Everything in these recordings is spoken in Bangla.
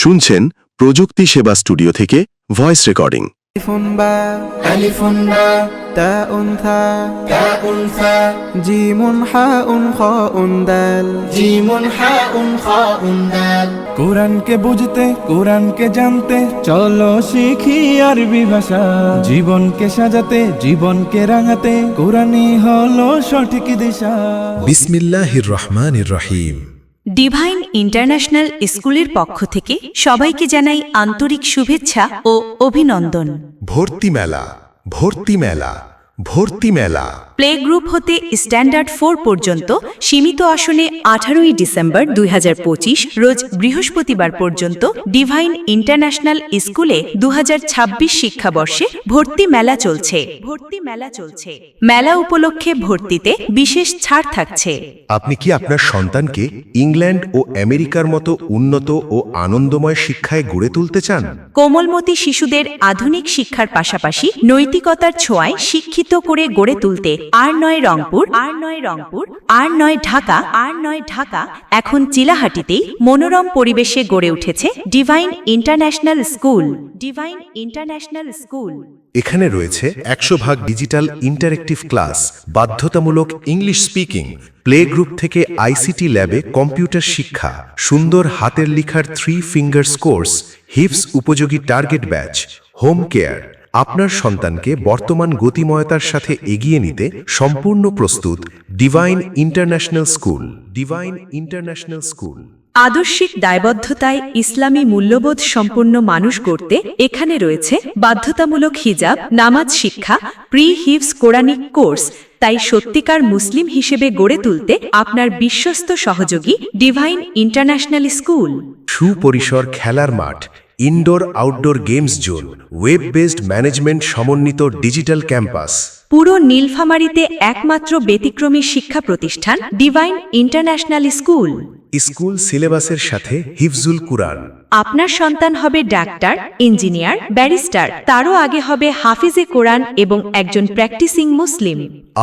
শুনছেন প্রযুক্তি সেবা স্টুডিও থেকে ভয়েস রেকর্ডিং। ألف باء تاء ثاء جيم حاء خاء دال কোরআনকে বুঝতে কোরআনকে জানতে চলো শিখি আরবি ভাষা, জীবনকে সাজাতে জীবনকে রাঙাতে কোরআনই হলো সঠিক দিশা। বিসমিল্লাহির রহমানির রহিম। ডিভাইন ইন্টারন্যাশনাল স্কুলের পক্ষ থেকে সবাইকে জানাই আন্তরিক শুভেচ্ছা ও অভিনন্দন। ভর্তি মেলা, ভর্তি মেলা, ভর্তি মেলা। প্লে গ্রুপ হতে স্ট্যান্ডার্ড 4 পর্যন্ত সীমিত আসনে 18ই ডিসেম্বর 2025 রোজ বৃহস্পতিবার পর্যন্ত ডিভাইন ইন্টারন্যাশনাল স্কুলে 2026 শিক্ষাবর্ষে ভর্তি মেলা চলছে। মেলা উপলক্ষে ভর্তিতে বিশেষ ছাড় থাকছে। আপনি কি আপনার সন্তানকে ইংল্যান্ড ও আমেরিকার মতো উন্নত ও আনন্দময় শিক্ষায় গড়ে তুলতে চান? কোমলমতি শিশুদের আধুনিক শিক্ষার পাশাপাশি নৈতিকতার ছোঁয়ায় শিক্ষিত করে গড়ে তুলতে আর নয় রংপুর, আর নয় ঢাকা, এখন চিলাহাটিতেই মনোরম পরিবেশে গড়ে উঠেছে ডিভাইন ইন্টারন্যাশনাল স্কুল। এখানে রয়েছে 100% ডিজিটাল ইন্টারেক্টিভ ক্লাস, বাধ্যতামূলক ইংলিশ স্পিকিং, প্লে গ্রুপ থেকে আইসিটি ল্যাবে কম্পিউটার শিক্ষা, সুন্দর হাতের লেখার 3 ফিঙ্গার্স কোর্স, হিপস উপযোগী টার্গেট ব্যাচ, হোম কেয়ার। আপনার সন্তানকে বর্তমান গতিময়তার সাথে এগিয়ে নিতে সম্পূর্ণ প্রস্তুত ডিভাইন ইন্টারন্যাশনাল স্কুল। আদর্শিক দায়বদ্ধতায় ইসলামী মূল্যবোধ সম্পন্ন মানুষ গড়তে এখানে রয়েছে বাধ্যতামূলক হিজাব, নামাজ শিক্ষা, প্রি হিফজ কোরআনিক কোর্স। তাই সত্যিকার মুসলিম হিসেবে গড়ে তুলতে আপনার বিশ্বস্ত সহযোগী ডিভাইন ইন্টারন্যাশনাল স্কুল। সুপরিসর খেলার মাঠ, indoor outdoor games zone, web based management সমন্বিত ডিজিটাল ক্যাম্পাস। পুরো নীলফামারীতে একমাত্র ব্যতিক্রমী শিক্ষা প্রতিষ্ঠান ডিভাইন ইন্টারন্যাশনাল স্কুল। স্কুল সিলেবাসের সাথে হিফজুল কুরআন। আপনার সন্তান হবে ডাক্তার, ইঞ্জিনিয়ার, ব্যারিস্টার, তারও আগে হবে হাফিজে কোরআন এবং একজন প্র্যাকটিসিং মুসলিম।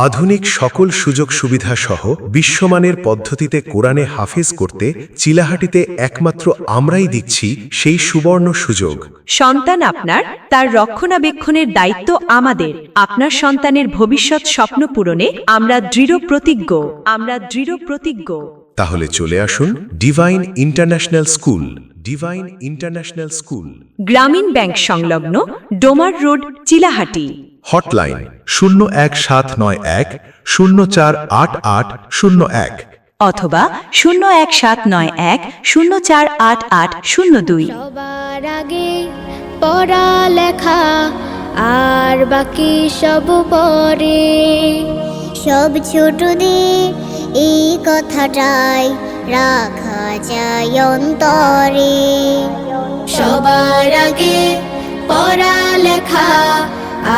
আধুনিক সকল সুযোগ সুবিধা সহ বিশ্বমানের পদ্ধতিতে কোরআনে হাফিজ করতে চিলাহাটিতে একমাত্র আমরাই দিচ্ছি সেই সুবর্ণ সুযোগ। সন্তান আপনার, তার রক্ষণাবেক্ষণের দায়িত্ব আমাদের। আপনার সন্তানের ভবিষ্যৎ স্বপ্ন পূরণে আমরা দৃঢ় প্রতিজ্ঞ। তাহলে চলে আসুন ডিভাইন ইন্টারন্যাশনাল স্কুল, গ্রামীণ ব্যাংক সংলগ্ন ডোমার রোড, চিলাহাটি। হটলাইন 01791 048801 অথবা 01791 048802। সবার আগে পড়ালেখা আর বাকি সব পরে। সব ছোটদের এই কথাটাই রাখা যায় অন্তরে। সবার আগে পড়ালেখা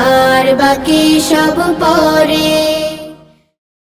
আর বাকি সব পরে।